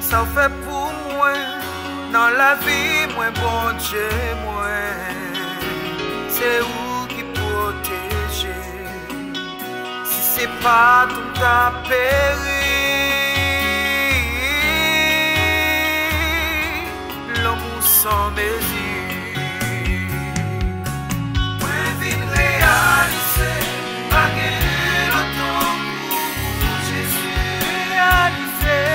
ça fait pour moi dans la vie, moi bon Dieu, moi c'est où qui protège. Si c'est pas tout ta péri, l'amour sans mesure. Moi vine réaliser, pas gagner le temps pour Jésus. Réaliser.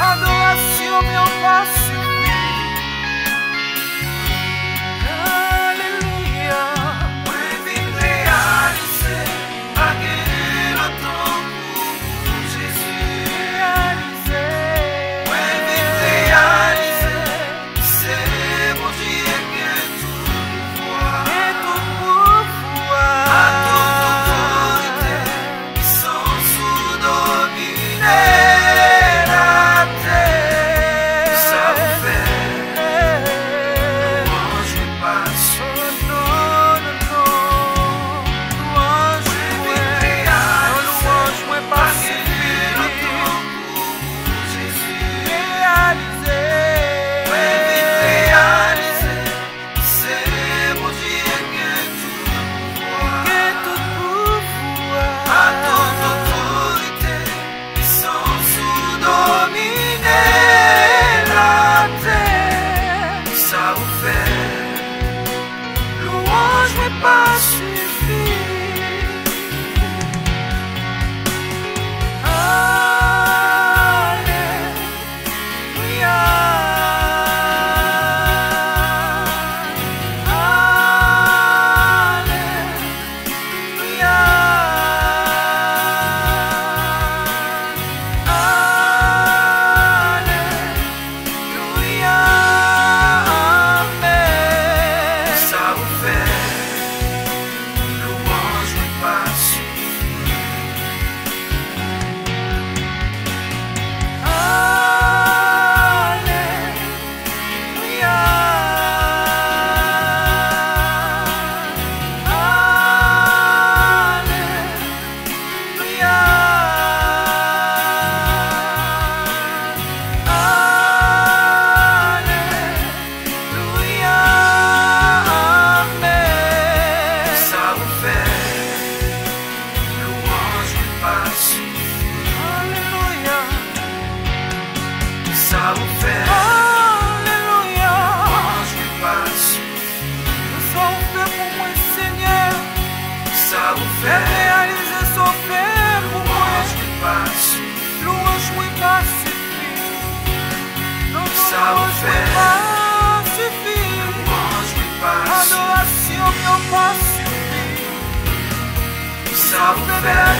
Adoration, mais on va suffire. Alléluia. Moi, vine réaliser, pas gagner le temps pour Jésus. Réaliser. Moi, vine réaliser, c'est mon Dieu qui est tout pouvoir. Et tout pouvoir. À toute autorité, sans sous-dominer. Pas suffire. Alléluia. Alléluia. Alléluia. Amen. Ça vous fait. Ça vous fait. Alléluia. Moi je passe. Ça vous fait pour moi, Seigneur. Ça vous fait. Réaliser son fait pour moi. Je passe. Louange, oui, pas suffit. Non, ça vous fait. Pas suffit. Louange, oui, pas. Adoration, non, pas suffit. Ça vous fait.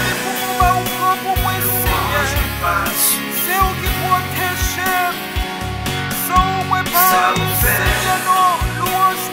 Pour moi, Seigneur. Je passe. C'est où qui protège. Ça vous fait. Seigneur, louange.